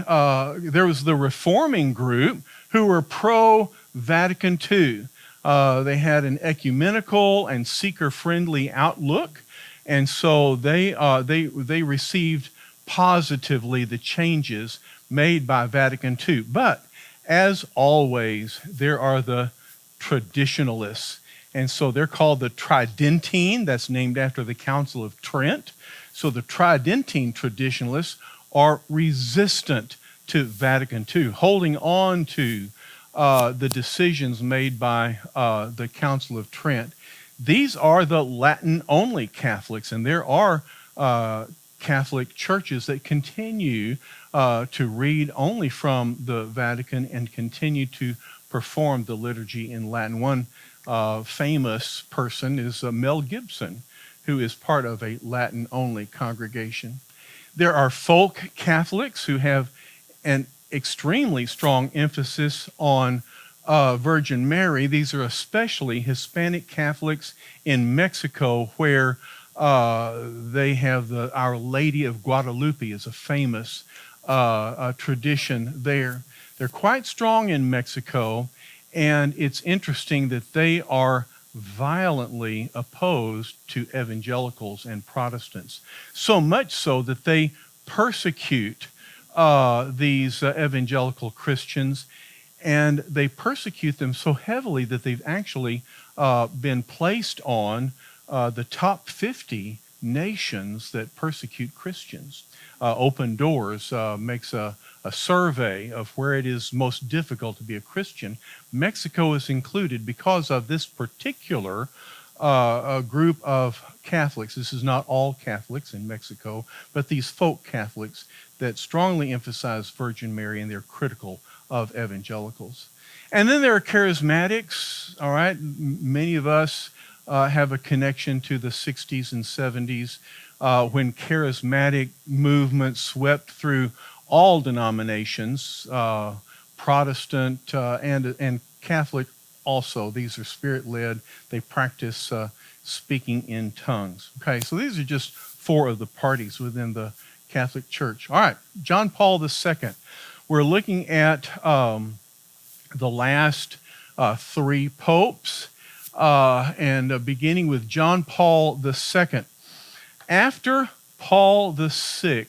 S1: there was the reforming group who were pro-Vatican II. They had an ecumenical and seeker-friendly outlook, and so they received positively the changes made by Vatican II. But as always, there are the traditionalists, and so they're called the Tridentine. That's named after the Council of Trent. So the Tridentine traditionalists are resistant to Vatican II, holding on to the decisions made by the Council of Trent. These are the Latin-only Catholics, and there are Catholic churches that continue to read only from the Vatican and continue to perform the liturgy in Latin. One famous person is Mel Gibson, who is part of a Latin-only congregation. There are folk Catholics who have an extremely strong emphasis on Virgin Mary. These are especially Hispanic Catholics in Mexico, where they have Our Lady of Guadalupe is a famous tradition there. They're quite strong in Mexico, and it's interesting that they are violently opposed to evangelicals and Protestants, so much so that they persecute these evangelical Christians, and they persecute them so heavily that they've actually been placed on the top 50 nations that persecute Christians. Open Doors makes a survey of where it is most difficult to be a Christian. Mexico is included because of this particular group of Catholics. This is not all Catholics in Mexico, but these folk Catholics that strongly emphasize Virgin Mary, and they're critical of evangelicals. And then there are charismatics, all right? Many of us have a connection to the 60s and 70s when charismatic movements swept through all denominations, Protestant and Catholic also. These are spirit-led. They practice speaking in tongues. Okay, so these are just four of the parties within the Catholic Church. All right, John Paul II. We're looking at the last three popes, and beginning with John Paul II. After Paul VI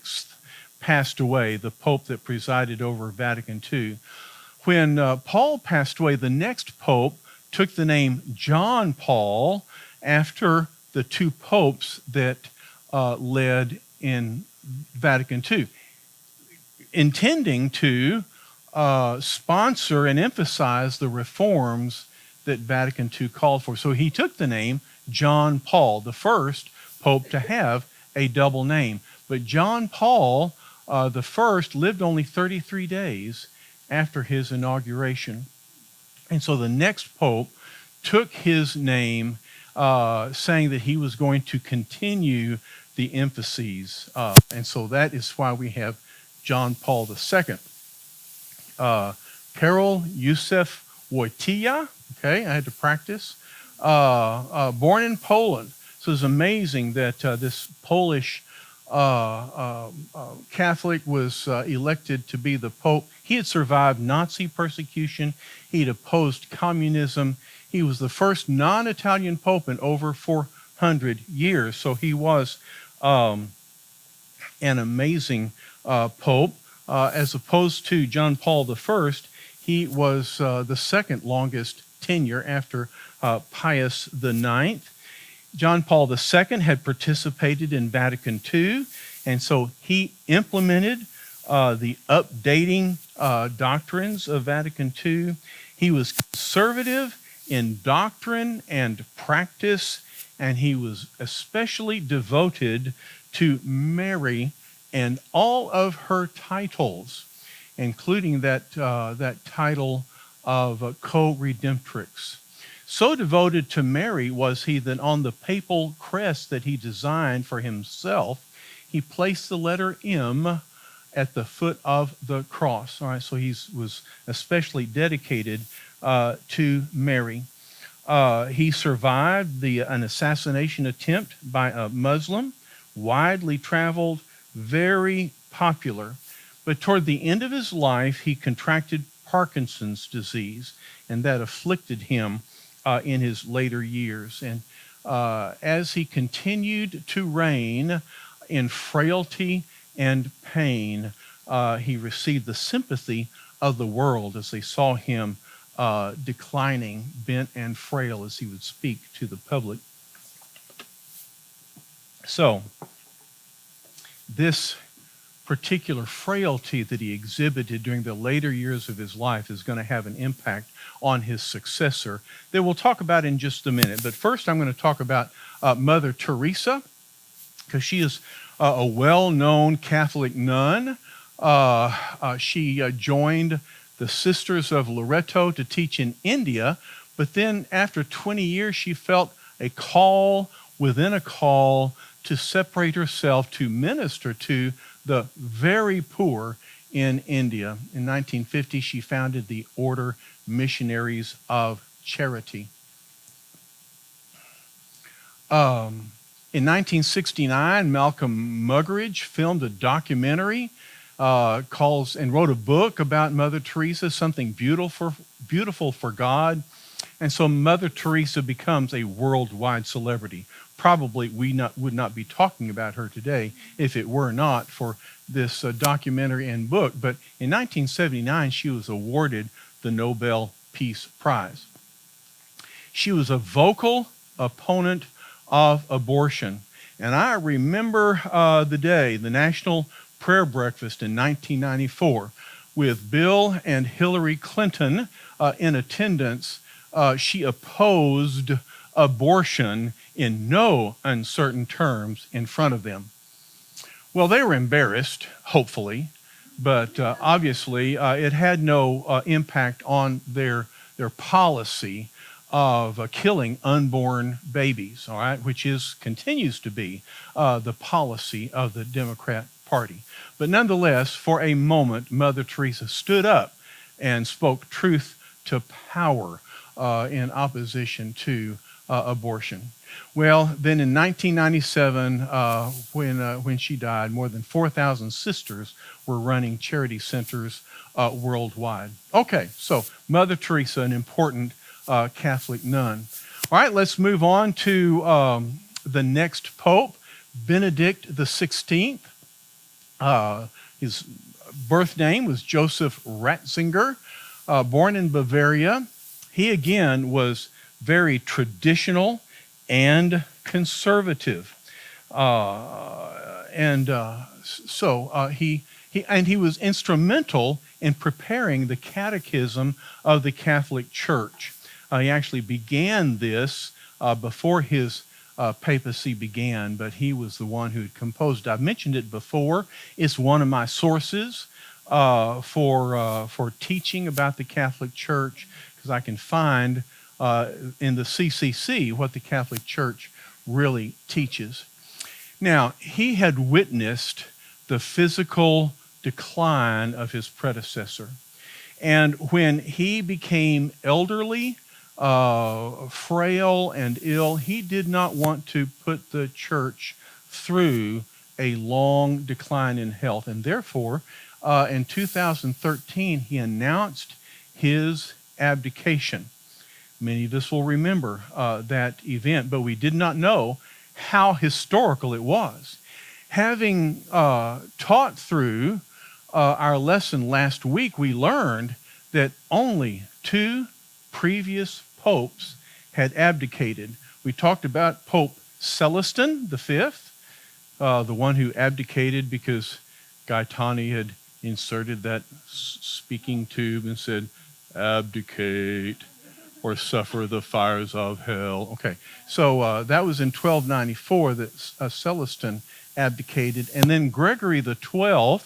S1: passed away, the pope that presided over Vatican II, when Paul passed away, the next pope took the name John Paul after the two popes that led in Vatican II, intending to sponsor and emphasize the reforms that Vatican II called for. So he took the name John Paul, the first pope to have a double name. But John Paul the first lived only 33 days after his inauguration. And so the next pope took his name, saying that he was going to continue the emphases. And so that is why we have John Paul II. Karol Józef Wojtyła, okay, I had to practice, born in Poland. So it's amazing that this Polish Catholic was elected to be the Pope. He had survived Nazi persecution. He had opposed communism. He was the first non-Italian Pope in over 400 years. So he was an amazing Pope. As opposed to John Paul I, he was the second longest tenure after Pius IX. John Paul II had participated in Vatican II, and so he implemented the updating doctrines of Vatican II. He was conservative in doctrine and practice, and he was especially devoted to Mary and all of her titles, including that title of co-redemptrix. So devoted to Mary was he that on the papal crest that he designed for himself, he placed the letter M at the foot of the cross. All right, so he was especially dedicated to Mary. He survived an assassination attempt by a Muslim, widely traveled, very popular. But toward the end of his life, he contracted Parkinson's disease, and that afflicted him in his later years. And as he continued to reign in frailty and pain, he received the sympathy of the world as they saw him declining, bent and frail as he would speak to the public. So, this particular frailty that he exhibited during the later years of his life is going to have an impact on his successor that we'll talk about in just a minute. But first, I'm going to talk about Mother Teresa, because she is a well-known Catholic nun. She joined the Sisters of Loreto to teach in India, but then after 20 years, she felt a call within a call to separate herself to minister to the very poor in India. In 1950, she founded the Order Missionaries of Charity. In 1969, Malcolm Muggeridge filmed a documentary and wrote a book about Mother Teresa, Something Beautiful for God. And so Mother Teresa becomes a worldwide celebrity. Probably we would not be talking about her today if it were not for this documentary and book. But in 1979, she was awarded the Nobel Peace Prize. She was a vocal opponent of abortion. And I remember the day, the National Prayer Breakfast in 1994, with Bill and Hillary Clinton in attendance. She opposed abortion in no uncertain terms in front of them. Well, they were embarrassed, hopefully, but obviously it had no impact on their policy of killing unborn babies, all right, which continues to be the policy of the Democrat Party. But nonetheless, for a moment, Mother Teresa stood up and spoke truth to power in opposition to abortion. Well, then in 1997, when she died, more than 4,000 sisters were running charity centers worldwide. Okay, so Mother Teresa, an important Catholic nun. All right, let's move on to the next pope, Benedict XVI. His birth name was Joseph Ratzinger, born in Bavaria. He again was very traditional and conservative. He was instrumental in preparing the catechism of the Catholic Church. He actually began this before his papacy began, but he was the one who had composed it. I've mentioned it before. It's one of my sources for teaching about the Catholic Church, because I can find in the CCC what the Catholic Church really teaches. Now, he had witnessed the physical decline of his predecessor. And when he became elderly, frail, and ill, he did not want to put the church through a long decline in health. And therefore, in 2013, he announced his abdication. Many of us will remember that event, but we did not know how historical it was. Having taught through our lesson last week, we learned that only 2 previous popes had abdicated. We talked about Pope Celestine V, the one who abdicated because Gaetani had inserted that speaking tube and said, "Abdicate or suffer the fires of hell." Okay, so that was in 1294 that Celestine abdicated. And then Gregory the XII,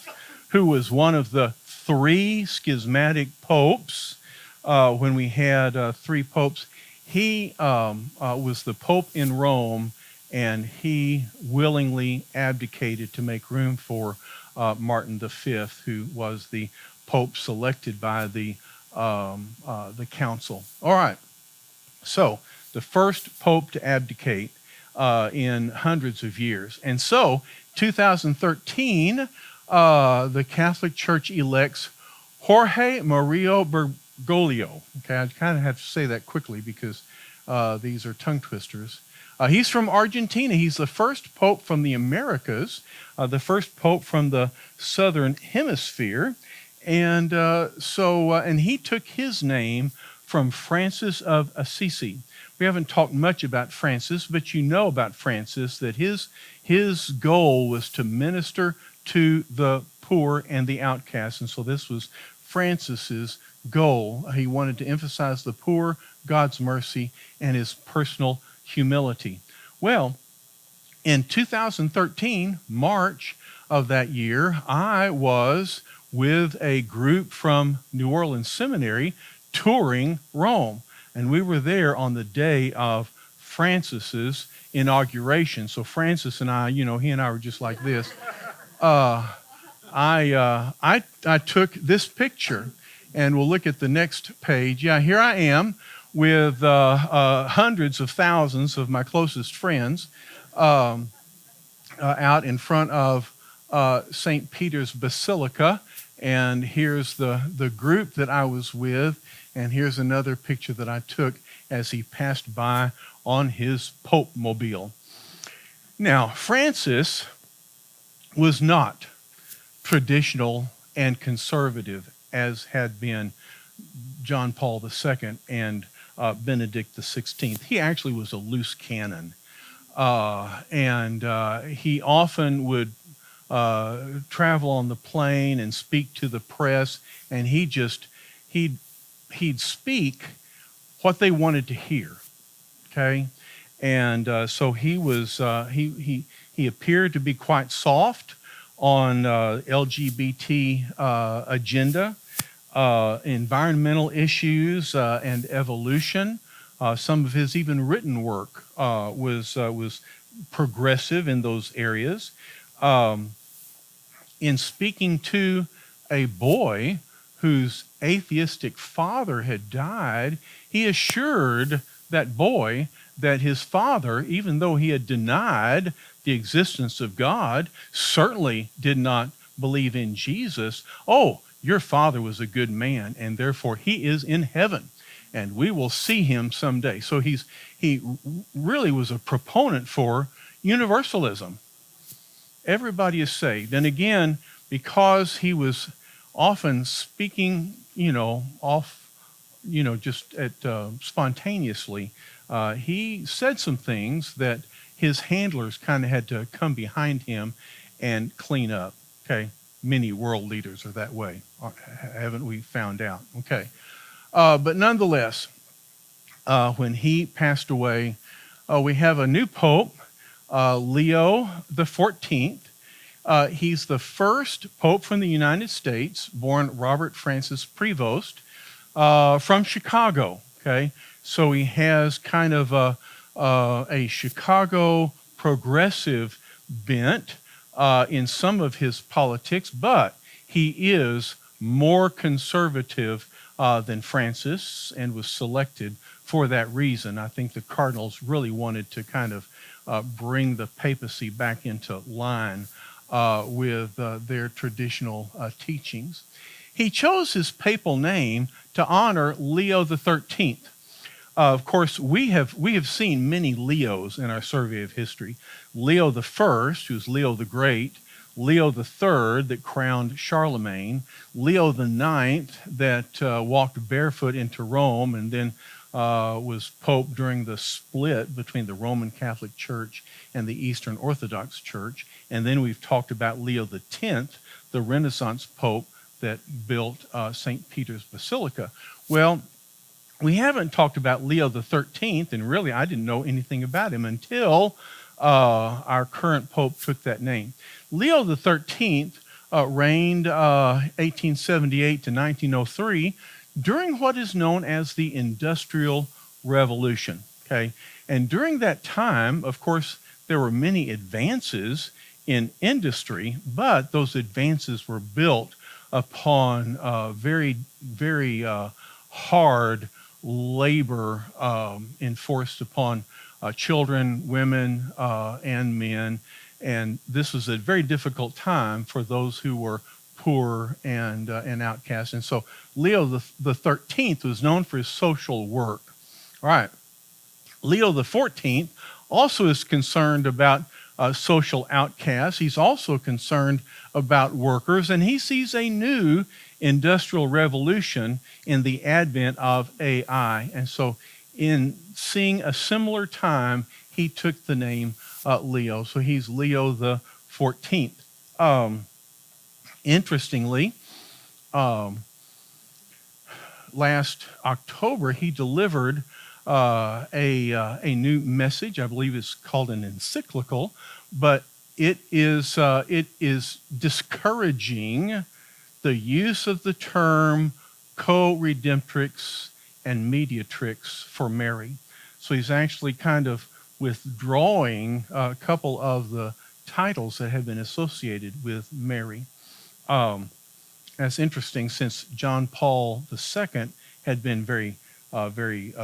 S1: who was one of the 3 schismatic popes, when we had 3 popes, he was the pope in Rome, and he willingly abdicated to make room for Martin V, who was the pope selected by the council. All right, so the first pope to abdicate in hundreds of years. And so 2013, the Catholic Church elects Jorge Mario Bergoglio. Okay, I kind of have to say that quickly because these are tongue twisters. He's from Argentina. He's the first pope from the Americas, the first pope from the Southern Hemisphere. And and he took his name from Francis of Assisi. We haven't talked much about Francis, but you know about Francis, that his goal was to minister to the poor and the outcasts. And so this was Francis's goal. He wanted to emphasize the poor, God's mercy, and his personal humility. Well, in 2013, March of that year, I was with a group from New Orleans Seminary touring Rome. And we were there on the day of Francis's inauguration. So Francis and I, he and I were just like this. I took this picture, and we'll look at the next page. Yeah, here I am with hundreds of thousands of my closest friends out in front of St. Peter's Basilica. And here's the group that I was with. And here's another picture that I took as he passed by on his Pope mobile. Now, Francis was not traditional and conservative as had been John Paul II and Benedict XVI. He actually was a loose cannon. He often would travel on the plane and speak to the press, and he'd speak what they wanted to hear. Okay, and so he was he appeared to be quite soft on LGBT agenda, environmental issues, and evolution. Some of his even written work was progressive in those areas. In speaking to a boy whose atheistic father had died, he assured that boy that his father, even though he had denied the existence of God, certainly did not believe in Jesus. Oh, your father was a good man, and therefore he is in heaven, and we will see him someday. So he really was a proponent for universalism. Everybody is saved. And again, because he was often speaking, off just spontaneously, he said some things that his handlers kind of had to come behind him and clean up. Okay, many world leaders are that way, haven't we found out? Okay, but nonetheless, when he passed away, we have a new pope, Leo the 14th. He's the first pope from the United States, born Robert Francis Prevost, from Chicago. Okay, so he has kind of a Chicago progressive bent in some of his politics, but he is more conservative than Francis and was selected for that reason. I think the cardinals really wanted to kind of bring the papacy back into line with their traditional teachings. He chose his papal name to honor Leo the 13th. Of course, we have seen many Leos in our survey of history. Leo the First, who's Leo the Great, Leo the Third that crowned Charlemagne, Leo the Ninth that walked barefoot into Rome and then was Pope during the split between the Roman Catholic Church and the Eastern Orthodox Church. And then we've talked about Leo the Tenth, the Renaissance Pope that built St. Peter's Basilica. Well, we haven't talked about Leo the 13th, and really I didn't know anything about him until our current Pope took that name. Leo the 13th reigned 1878 to 1903 during what is known as the Industrial Revolution. Okay, and during that time, of course, there were many advances in industry, but those advances were built upon very, very hard labor enforced upon children, women, and men. And this was a very difficult time for those who were poor and outcast. And so Leo the 13th was known for his social work. All right. Leo the 14th also is concerned about social outcasts. He's also concerned about workers, and he sees a new industrial revolution in the advent of AI. And so in seeing a similar time, he took the name Leo. So he's Leo the 14th. Interestingly, last October, he delivered a new message. I believe it's called an encyclical, but it is discouraging the use of the term co-redemptrix and mediatrix for Mary. So he's actually kind of withdrawing a couple of the titles that have been associated with Mary. That's interesting, since John Paul II had been very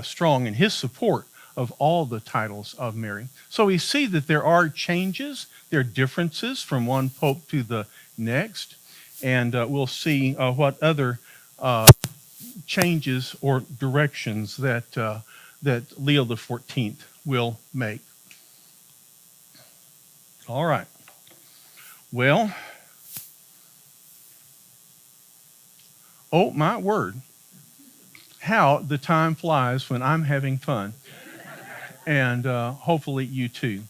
S1: strong in his support of all the titles of Mary. So we see that there are changes, there are differences from one pope to the next, and we'll see what other changes or directions that Leo the 14th will make. All right. Well, oh my word, how the time flies when I'm having fun. And hopefully you too.